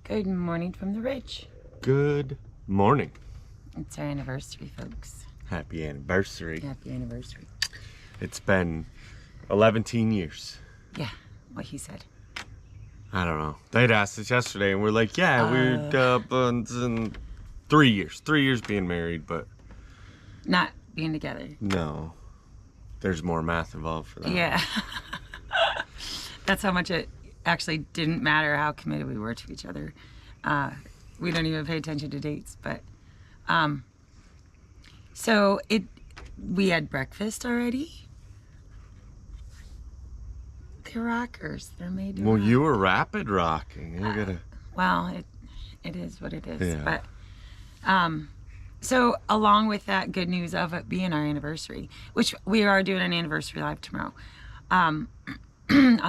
Good morning from the ridge. Good morning. It's our anniversary, folks. Happy anniversary. Happy anniversary. It's been 11 years. Yeah, what he said. I don't know. They'd asked us yesterday, and we're like, yeah, we're in 3 years. 3 years being married, but Not being together. no. There's more math involved for that. Yeah. That's how much it actually didn't matter how committed we were to each other. We don't even pay attention to dates, but so we had breakfast already. They're rockers. They're made to Well, rock. you were rapid rocking. You gotta. Well, it is what it is. Yeah. But so along with that good news of it being our anniversary, which we are doing an anniversary live tomorrow on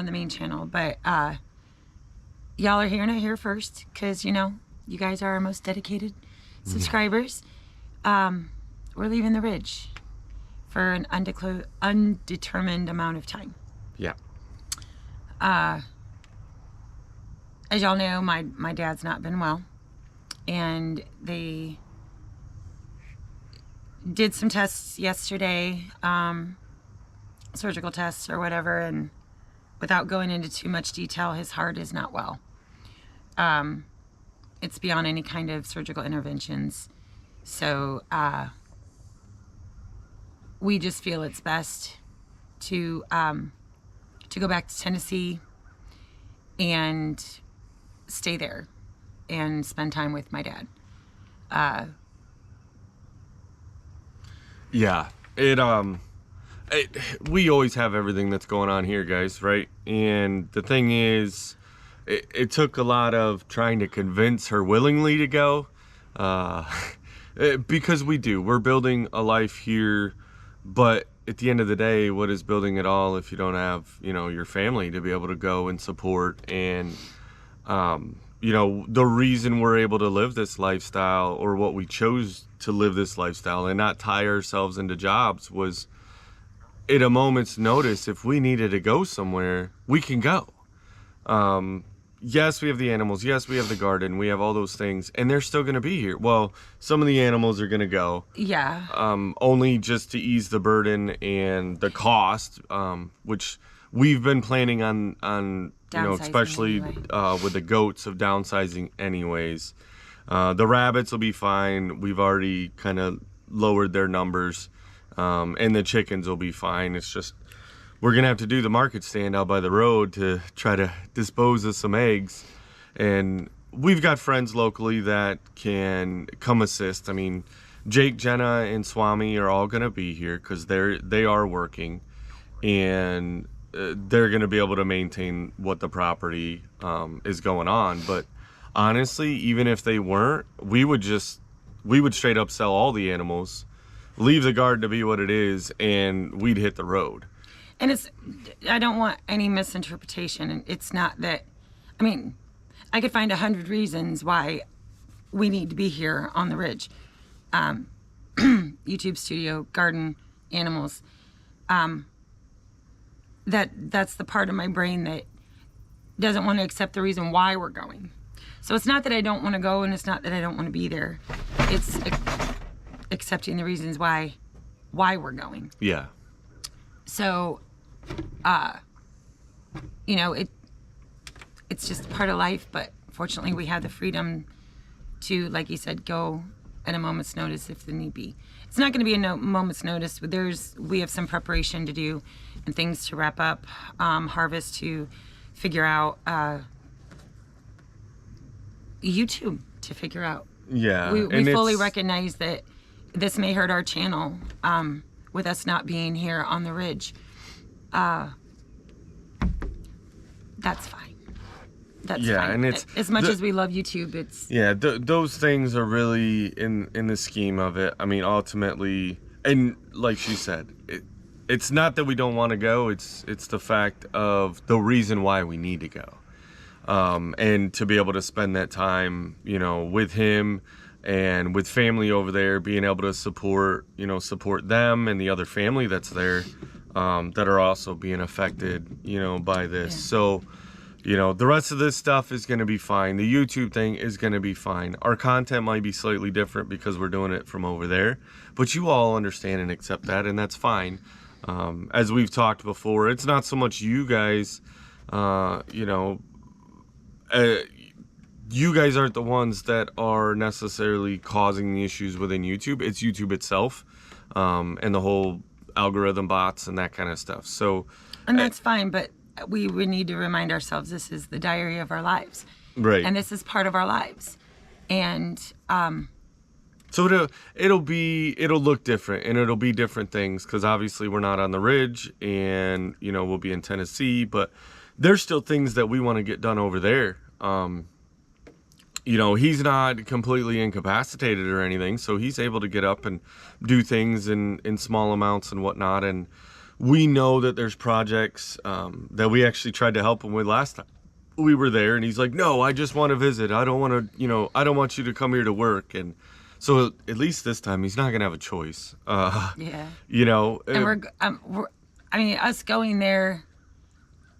the main channel, but y'all are hearing it here first because you guys are our most dedicated subscribers. We're leaving the ridge for an undetermined amount of time. Yeah. As y'all know, my dad's not been well, and they did some tests yesterday, surgical tests or whatever, and without going into too much detail, his heart is not well. It's beyond any kind of surgical interventions, so we just feel it's best to go back to Tennessee and stay there and spend time with my dad. Yeah. We always have everything that's going on here, guys, right? And the thing is, it took a lot of trying to convince her willingly to go, because we're building a life here, but at the end of the day, what is building it all if you don't have, your family to be able to go and support? And, the reason we're able to live this lifestyle, or what we chose to live this lifestyle and not tie ourselves into jobs, was at a moment's notice. If we needed to go somewhere, we can go. Yes, we have the animals. Yes, we have the garden. We have all those things, and they're still going to be here. Well, some of the animals are going to go. Yeah. Only just to ease the burden and the cost, which we've been planning on especially anyway. with the goats, of downsizing anyways. The rabbits will be fine. We've already kind of lowered their numbers, and the chickens will be fine. It's just we're going to have to do the market stand out by the road to try to dispose of some eggs. And we've got friends locally that can come assist. I mean, Jake, Jenna, and Swami are all going to be here because they are working, and they're going to be able to maintain what the property is going on. But honestly, even if they weren't, we would straight up sell all the animals, leave the garden to be what it is, and we'd hit the road. And I don't want any misinterpretation. And it's not that, I could find 100 reasons why we need to be here on the ridge. YouTube studio, garden, animals. That's the part of my brain that doesn't want to accept the reason why we're going. So it's not that I don't want to go, and it's not that I don't want to be there. It's accepting the reasons why we're going. Yeah. So, it's just part of life, but fortunately we have the freedom to, like you said, go at a moment's notice if the need be. It's not going to be a moment's notice. We have some preparation to do and things to wrap up, harvest to figure out, YouTube to figure out. Yeah. We fully recognize that this may hurt our channel, with us not being here on the ridge. That's fine. That's fine. And it's as much as we love YouTube, it's those things are really in the scheme of it. I mean, ultimately, and like she said, it's not that we don't want to go. It's the fact of the reason why we need to go, and to be able to spend that time, with him and with family over there, being able to support them and the other family that's there, that are also being affected, by this. Yeah. So You know, the rest of this stuff is going to be fine. The YouTube thing is going to be fine. Our content might be slightly different because we're doing it from over there, but you all understand and accept that, and that's fine. As we've talked before, it's not so much you guys, you know, you guys aren't the ones that are necessarily causing the issues within YouTube. It's YouTube itself, and the whole algorithm bots and that kind of stuff. So, and that's fine, but we would need to remind ourselves this is the diary of our lives, right? And this is part of our lives, and so it'll look different, and it'll be different things, because obviously we're not on the ridge, and you know, we'll be in Tennessee, but there's still things that we want to get done over there. You know, he's not completely incapacitated or anything, so he's able to get up and do things in small amounts and whatnot. And we know that there's projects that we actually tried to help him with last time we were there, and he's like, no, I just want to visit. I don't want to, you know, I don't want you to come here to work. And so at least this time he's not gonna have a choice. Yeah. You know, and I mean, us going there,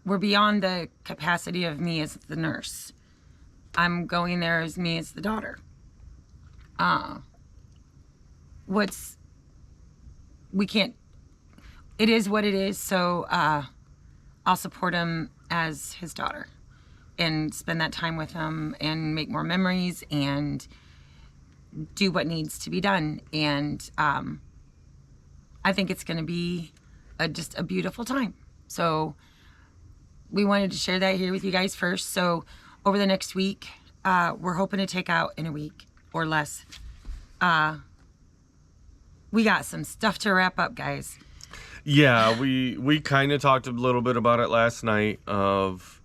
we're beyond the capacity of me as the nurse. I'm going there as me as the daughter. We can't, it is what it is, so I'll support him as his daughter and spend that time with him and make more memories and do what needs to be done. And I think it's going to be just a beautiful time. So we wanted to share that here with you guys first. So over the next week, we're hoping to take out in a week or less. We got some stuff to wrap up, guys. Yeah, we kind of talked a little bit about it last night, of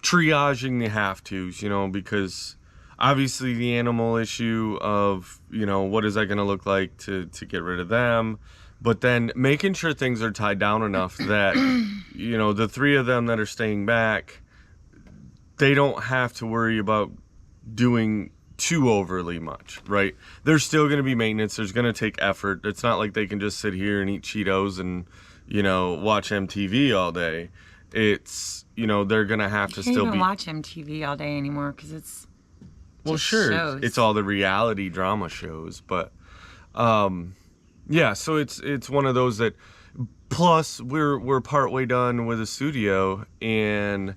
triaging the have-tos, you know, because obviously the animal issue of, you know, what is that going to look like to get rid of them, but then making sure things are tied down enough that, you know, the three of them that are staying back, they don't have to worry about doing too overly much, right? There's still going to be maintenance. There's going to take effort. It's not like they can just sit here and eat Cheetos and, you know, watch MTV all day. It's, you know, they're going to have to still be... watch MTV all day anymore because it's... Well, sure, shows. It's all the reality drama shows, but yeah, so it's one of those that, plus we're partway done with the studio, and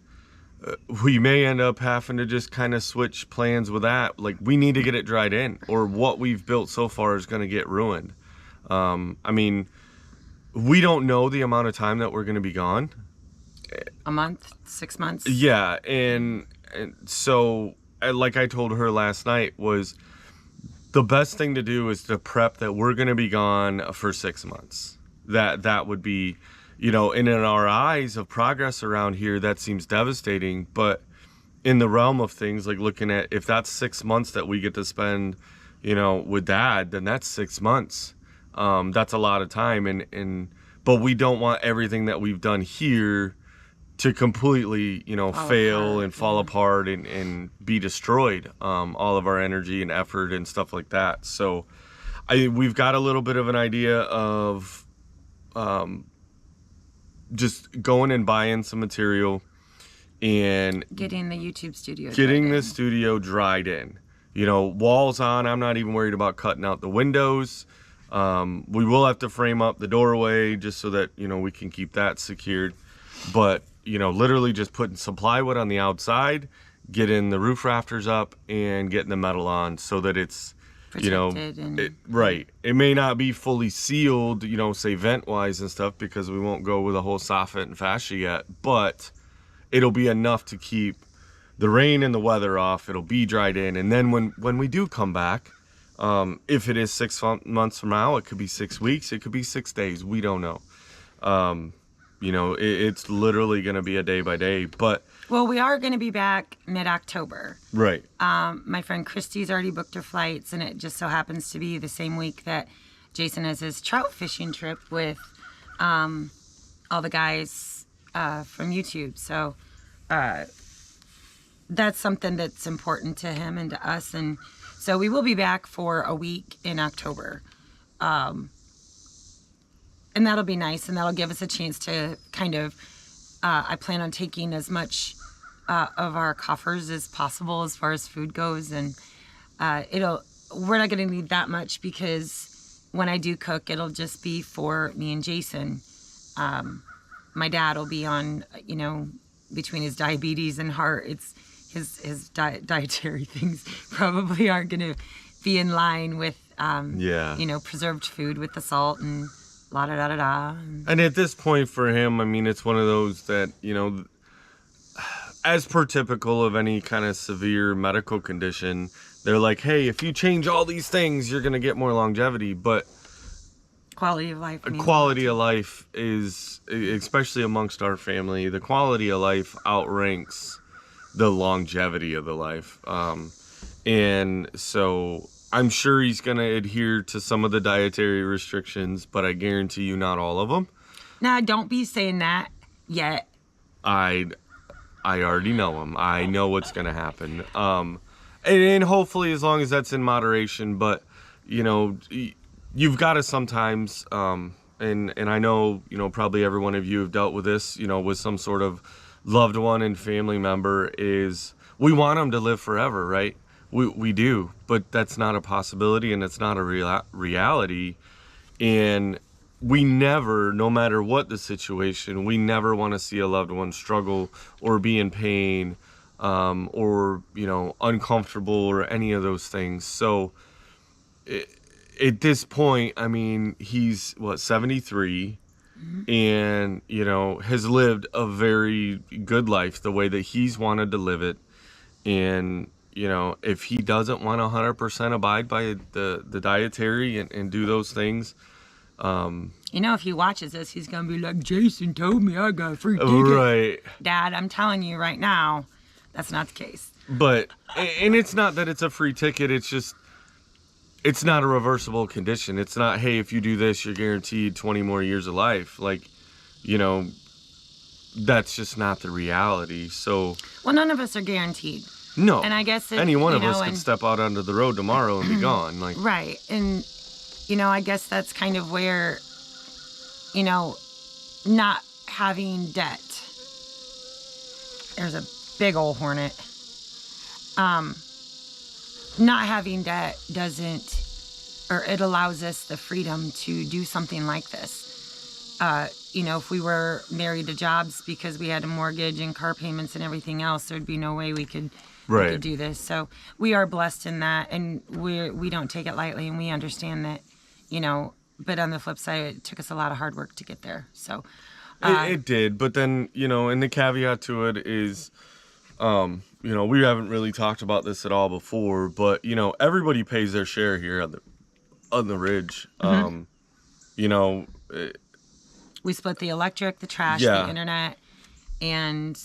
we may end up having to just kind of switch plans with that. Like, we need to get it dried in, or what we've built so far is going to get ruined. I mean, we don't know the amount of time that we're going to be gone. A month, 6 months. Yeah, and so, like I told her last night, was the best thing to do is to prep that we're going to be gone for 6 months. That would be, you know, and in our eyes of progress around here, that seems devastating. But in the realm of things, like looking at, if that's 6 months that we get to spend, you know, with Dad, then that's 6 months. That's a lot of time. But we don't want everything that we've done here to completely, you know, fail and fall apart and be destroyed. All of our energy and effort and stuff like that. So we've got a little bit of an idea of just going and buying some material and getting the YouTube studio studio dried in. You know, walls on. I'm not even worried about cutting out the windows. We will have to frame up the doorway just so that, you know, we can keep that secured. But, you know, literally just putting some plywood on the outside, getting the roof rafters up, and getting the metal on so that it's protected, you know, right. It may not be fully sealed, you know, say vent-wise and stuff, because we won't go with a whole soffit and fascia yet, but it'll be enough to keep the rain and the weather off. It'll be dried in, and then when we do come back, if it is 6 months from now, it could be 6 weeks, it could be 6 days, we don't know. You know, it's literally going to be a day by day, but... Well, we are going to be back mid-October. Right. My friend Christy's already booked her flights, and it just so happens to be the same week that Jason has his trout fishing trip with all the guys from YouTube. So that's something that's important to him and to us. And so we will be back for a week in October. And that'll be nice, and that'll give us a chance to kind of, I plan on taking as much of our coffers as possible as far as food goes, and we're not going to need that much because when I do cook, it'll just be for me and Jason. My dad will be on, between his diabetes and heart, it's his dietary things probably aren't going to be in line with, preserved food with the salt and la da da da da. And at this point for him, I mean, it's one of those that, as per typical of any kind of severe medical condition, they're like, hey, if you change all these things, you're going to get more longevity. But quality of life. Quality of life is, especially amongst our family, the quality of life outranks the longevity of the life. And so I'm sure he's going to adhere to some of the dietary restrictions, but I guarantee you not all of them. Nah, don't be saying that yet. I already know him. I know what's going to happen. And hopefully as long as that's in moderation, but, you've got to sometimes, and I know, probably every one of you have dealt with this, with some sort of loved one and family member, is we want them to live forever, right? We do, but that's not a possibility and it's not a reality. And we never, no matter what the situation, we never want to see a loved one struggle or be in pain, or, uncomfortable or any of those things. So at this point, I mean, he's 73, and, has lived a very good life the way that he's wanted to live it. And, if he doesn't want 100% abide by the dietary and do those things, if he watches this, he's going to be like, Jason told me I got a free ticket. Right. Dad, I'm telling you right now, that's not the case. But, and it's not that it's a free ticket, it's just, it's not a reversible condition. It's not, hey, if you do this, you're guaranteed 20 more years of life. Like, that's just not the reality. So. Well, none of us are guaranteed. No. And I guess any one of us could step out onto the road tomorrow and be gone. Like. Right. And, I guess that's kind of where, not having debt. There's a big old hornet. Not having debt it allows us the freedom to do something like this. If we were married to jobs because we had a mortgage and car payments and everything else, there'd be no way we could do this. So we are blessed in that, and we don't take it lightly, and we understand that, but on the flip side, it took us a lot of hard work to get there. So it did, but then, and the caveat to it is, we haven't really talked about this at all before, but, everybody pays their share here on the ridge. We split the electric, the trash, the internet, and...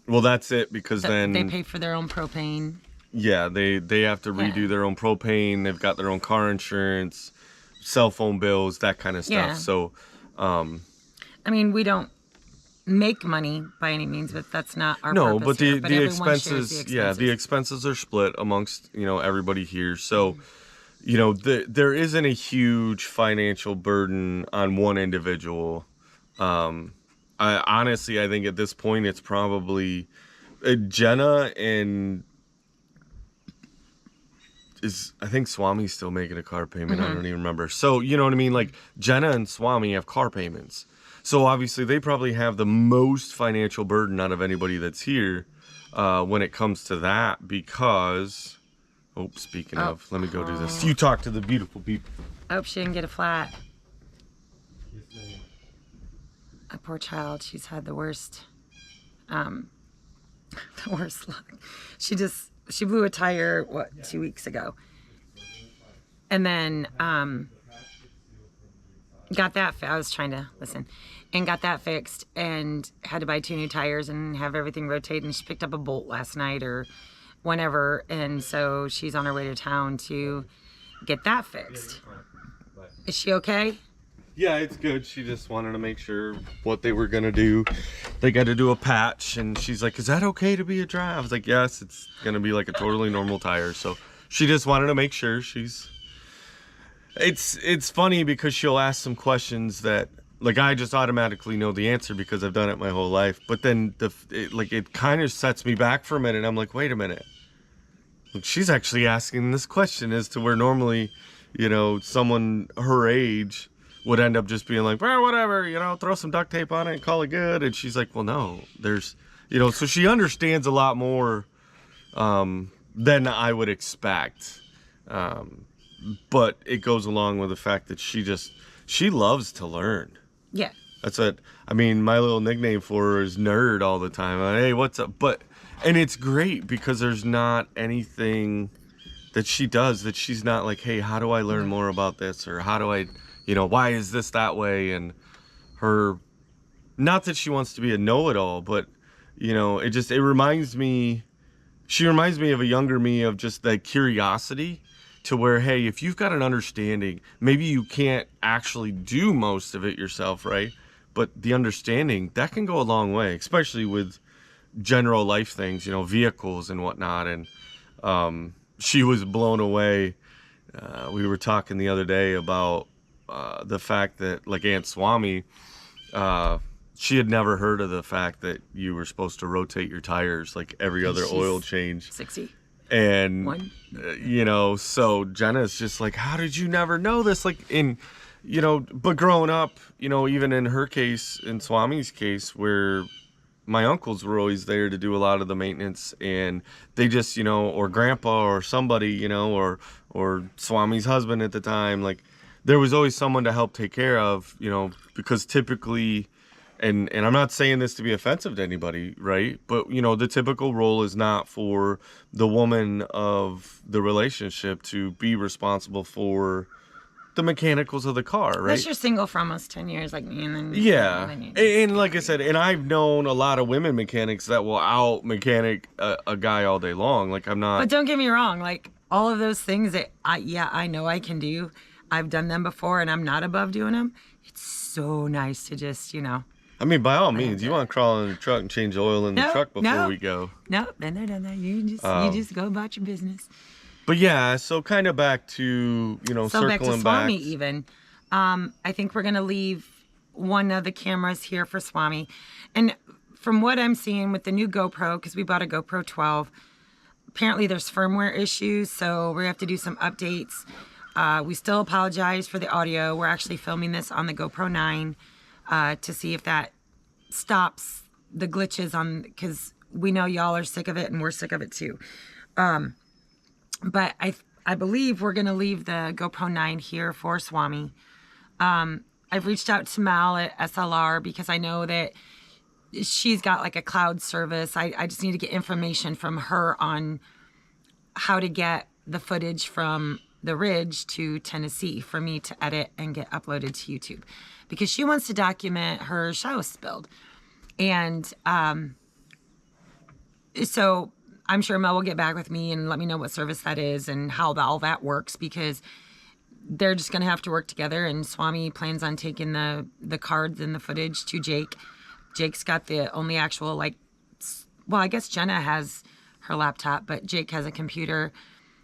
Well, that's it, because then... They pay for their own propane. Yeah, they have to redo their own propane. They've got their own car insurance, cell phone bills, that kind of stuff. Yeah. So, I mean, we don't make money by any means, but that's not our no, purpose but here. the expenses, the expenses are split amongst, everybody here. So, there isn't a huge financial burden on one individual. I think at this point it's probably Jenna and I think Swami's still making a car payment. I don't even remember. So, you know what I mean? Like, Jenna and Swami have car payments. So obviously they probably have the most financial burden out of anybody that's here when it comes to that, because, speaking of, let me go do this. You talk to the beautiful people. I hope she didn't get a flat. A poor child. She's had the worst luck. She blew a tire, 2 weeks ago. And then got that I was trying to listen. And got that fixed and had to buy 2 new tires and have everything rotate. And she picked up a bolt last night or whenever. And so she's on her way to town to get that fixed. Is she okay? Yeah, it's good. She just wanted to make sure what they were going to do. They got to do a patch, and she's like, is that okay to be a dry? I was like, yes, it's going to be like a totally normal tire. So she just wanted to make sure it's funny because she'll ask some questions that like I just automatically know the answer because I've done it my whole life. But then it kind of sets me back for a minute. I'm like, wait a minute. Look, she's actually asking this question as to where normally, someone her age would end up just being like, well, whatever, throw some duct tape on it and call it good. And she's like, well, no, there's, so she understands a lot more than I would expect. But it goes along with the fact that she loves to learn. Yeah. That's it. I mean, my little nickname for her is Nerd all the time. Like, hey, what's up? And it's great because there's not anything that she does that she's not like, hey, how do I learn more about this? Or how do I, why is this that way? And not that she wants to be a know-it-all, but, it reminds me, she reminds me of a younger me of just that curiosity to where, hey, if you've got an understanding, maybe you can't actually do most of it yourself, right? But the understanding, that can go a long way, especially with general life things, vehicles and whatnot. And she was blown away. We were talking the other day about the fact that, like Aunt Swami, she had never heard of the fact that you were supposed to rotate your tires like every other oil change. 60. And, so Jenna's just like, how did you never know this? Like, but growing up, even in her case, in Swami's case, where my uncles were always there to do a lot of the maintenance, and they just, or grandpa or somebody, or Swami's husband at the time, like, there was always someone to help take care of, because typically, and I'm not saying this to be offensive to anybody, right? But, the typical role is not for the woman of the relationship to be responsible for the mechanicals of the car, right? Unless you're single for almost 10 years like me. And then yeah. And like I said, and I've known a lot of women mechanics that will out mechanic a guy all day long. Like, I'm not. But don't get me wrong. Like, all of those things that I know I can do. I've done them before and I'm not above doing them. It's so nice to just, I mean, by all means, you want to crawl in the truck and change oil in the truck before we go. No, been there, done that. You just go about your business. But yeah, so kind of back to, so circling back to Swami even. I think we're going to leave one of the cameras here for Swami. And from what I'm seeing with the new GoPro, because we bought a GoPro 12, apparently there's firmware issues, so we have to do some updates. We still apologize for the audio. We're actually filming this on the GoPro 9 to see if that stops the glitches because we know y'all are sick of it and we're sick of it too. But I believe we're going to leave the GoPro 9 here for Swami. I've reached out to Mal at SLR because I know that she's got like a cloud service. I just need to get information from her on how to get the footage from the Ridge to Tennessee for me to edit and get uploaded to YouTube, because she wants to document her house build. And so I'm sure Mel will get back with me and let me know what service that is and how all that works, because they're just going to have to work together. And Swami plans on taking the cards and the footage to Jake. Jake's got the only actual, I guess Jenna has her laptop, but Jake has a computer.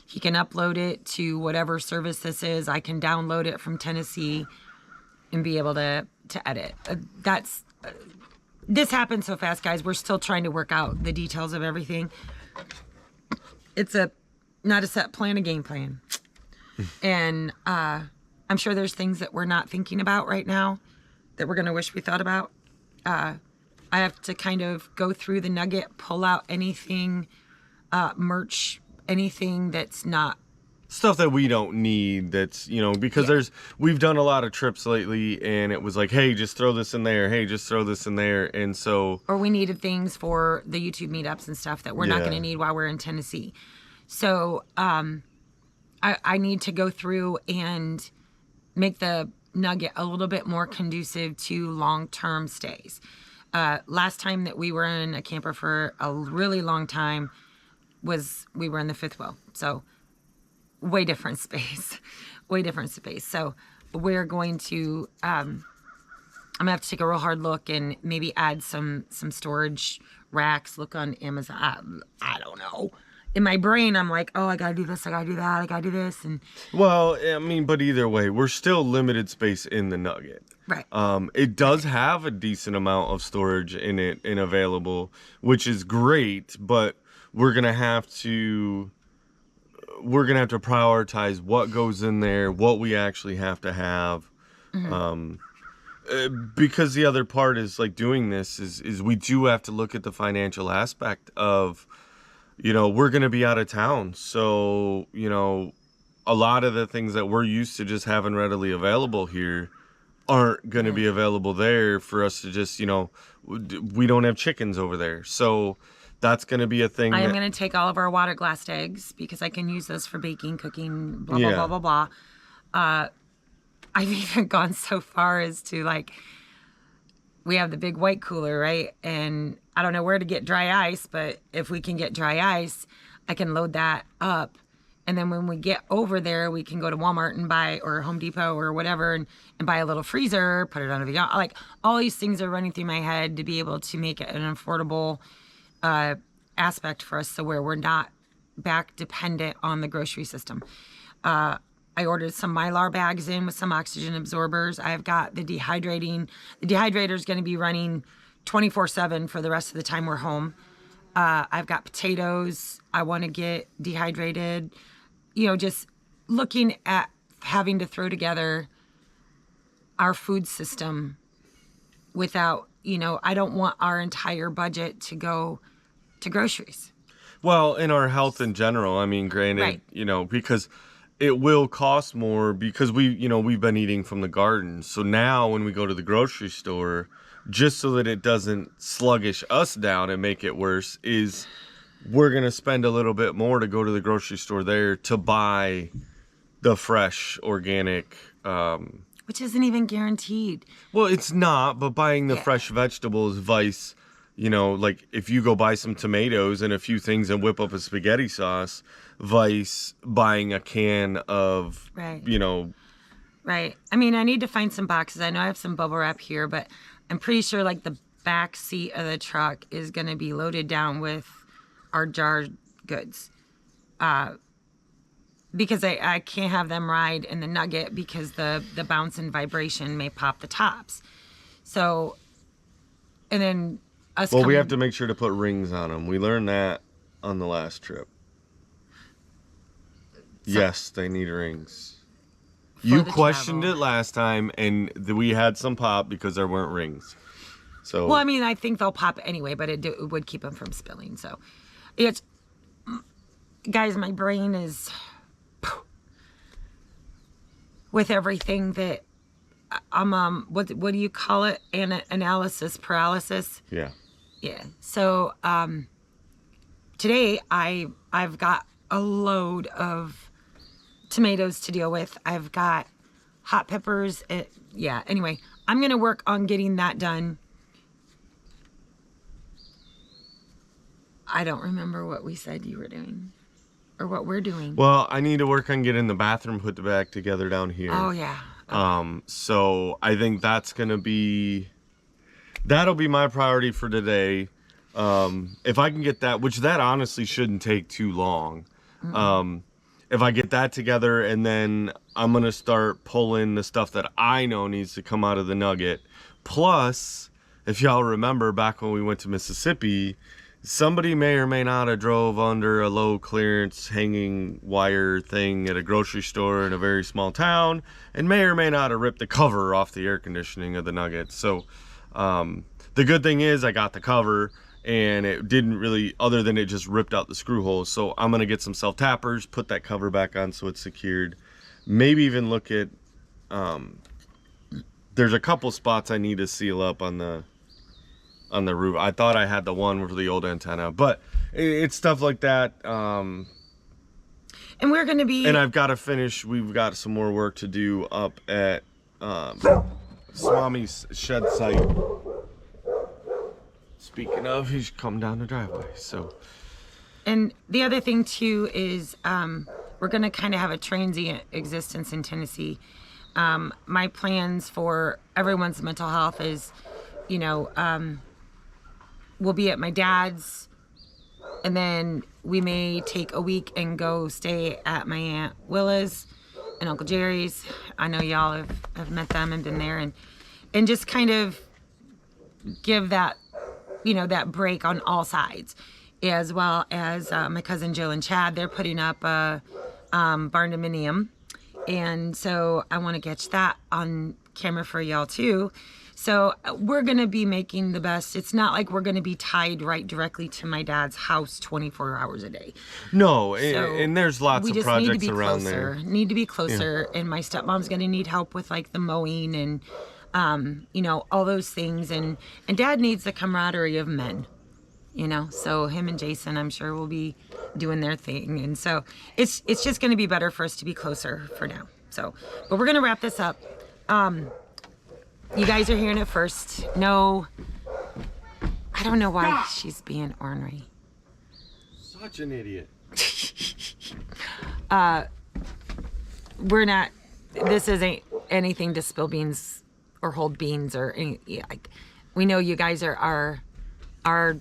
He can upload it to whatever service this is. I can download it from Tennessee and be able to edit. This happened so fast, guys. We're still trying to work out the details of everything. It's not a set plan, a game plan. And I'm sure there's things that we're not thinking about right now that we're going to wish we thought about. I have to kind of go through the nugget, pull out anything, merch, anything that's not stuff that we don't need, that's, because we've done a lot of trips lately and it was like, hey, just throw this in there, hey, just throw this in there. And so, or we needed things for the YouTube meetups and stuff that we're not going to need while we're in Tennessee. So I need to go through and make the nugget a little bit more conducive to long-term stays. Last time that we were in a camper for a really long time we were in the fifth wheel. So way different space. So we're going to, I'm gonna have to take a real hard look and maybe add some storage racks, look on Amazon. I don't know. In my brain, I'm like, oh, I gotta do this, I gotta do that, I gotta do this. And well, I mean, but either way, we're still limited space in the nugget. Right. It does have a decent amount of storage in it and available, which is great, but we're gonna have to prioritize what goes in there, what we actually have to have. Because the other part is like doing this is we do have to look at the financial aspect of, we're going to be out of town. So, a lot of the things that we're used to just having readily available here aren't going to be available there for us to just, we don't have chickens over there. So that's going to be a thing. I am going to take all of our water glassed eggs because I can use those for baking, cooking, blah, blah, Yeah. blah, blah, blah. I've even gone so far as to like, we have the big white cooler, right? And I don't know where to get dry ice, but if we can get dry ice, I can load that up. And then when we get over there, we can go to Walmart and buy, or Home Depot or whatever, and buy a little freezer, put it under the, like all these things are running through my head to be able to make it an affordable aspect for us, so where we're not back dependent on the grocery system. I ordered some Mylar bags in with some oxygen absorbers. I've got the dehydrator is going to be running 24/7 for the rest of the time we're home. I've got potatoes I want to get dehydrated. Just looking at having to throw together our food system without, I don't want our entire budget to go to groceries. Well, in our health in general, I mean, granted, Right. Because it will cost more because we've been eating from the garden. So now when we go to the grocery store, just so that it doesn't sluggish us down and make it worse, is we're going to spend a little bit more to go to the grocery store there to buy the fresh organic, Which isn't even guaranteed. well, it's not, but buying the fresh vegetables vice, like if you go buy some tomatoes and a few things and whip up a spaghetti sauce, vice buying a can of, Right. Right. I mean, I need to find some boxes. I know I have some bubble wrap here, but I'm pretty sure like the back seat of the truck is going to be loaded down with our jar goods. Because I can't have them ride in the Nugget because the bounce and vibration may pop the tops. So, and then us Well, we coming- have to make sure to put rings on them. We learned that on the last trip. Yes, they need rings. You the questioned travel. it last time, and we had some pop because there weren't rings. So, Well, I mean, I think they'll pop anyway, but it would keep them from spilling. So, guys, my brain is with everything that I'm. What do you call it? Analysis paralysis. yeah. Yeah. So today I've got a load of tomatoes to deal with. I've got hot peppers. Anyway, I'm going to work on getting that done. I don't remember what we said you were doing or what we're doing. Well, I need to work on getting the bathroom put back together down here. Oh, yeah. So I think that'll be my priority for today. If I can get that, which that honestly shouldn't take too long. If I get that together, and then I'm going to start pulling the stuff that I know needs to come out of the Nugget. Plus, if y'all remember back when we went to Mississippi, somebody may or may not have drove under a low clearance hanging wire thing at a grocery store in a very small town, and may or may not have ripped the cover off the air conditioning of the Nugget. So the good thing is I got the cover, and it didn't really, other than it just ripped out the screw holes. So I'm going to get some self-tappers, put that cover back on so it's secured. Maybe even look at, there's a couple spots I need to seal up on the roof. I thought I had the one for the old antenna, but it's stuff like that. And we're going to be... And I've got to finish, we've got some more work to do up at Swami's shed site. Speaking of, he's come down the driveway, so. And the other thing too is we're going to kind of have a transient existence in Tennessee. My plans for everyone's mental health is, we'll be at my dad's, and then we may take a week and go stay at my Aunt Willa's and Uncle Jerry's. I know y'all have met them and been there, and and just kind of give that, you know, that break on all sides, as well as my cousin Jill and Chad. They're putting up a barn-dominium, and so I want to catch that on camera for y'all too. So we're gonna be making the best. It's not like we're gonna be tied right directly to my dad's house 24 hours a day. No, So and there's lots of projects around there. Need to be closer, and my stepmom's gonna need help with like the mowing and you know, all those things, and Dad needs the camaraderie of men, you know. So him and Jason, I'm sure, will be doing their thing, and so it's just gonna be better for us to be closer for now. So, but we're gonna wrap this up. You guys are hearing it first. No, I don't know why she's being ornery. Such an idiot. We're not, this isn't anything to spill beans or hold beans or any, like, we know you guys are our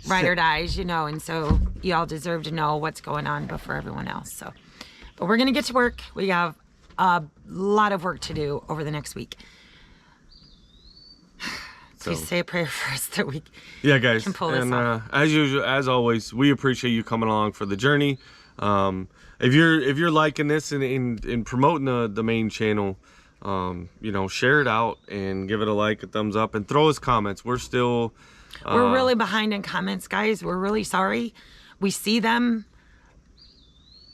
ride or dies, you know, and so y'all deserve to know what's going on before everyone else. So, but we're gonna get to work. We have a lot of work to do over the next week. Please say a prayer for us that we guys, can pull this and off. as usual, as always, we appreciate you coming along for the journey. If you're liking this and in promoting the main channel, you know, share it out and give it a like, a thumbs up, and throw us comments. We're still we're really behind in comments, guys. We're really sorry. We see them.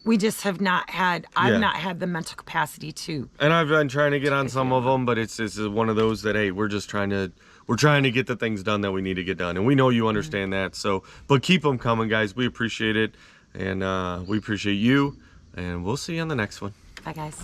We just have not had, I've not had the mental capacity to. And I've been trying to get on some of them, but it's one of those that, hey, we're trying to get the things done that we need to get done. And we know you understand that. So, but keep them coming, guys. We appreciate it. And we appreciate you. And we'll see you on the next one. Bye, guys.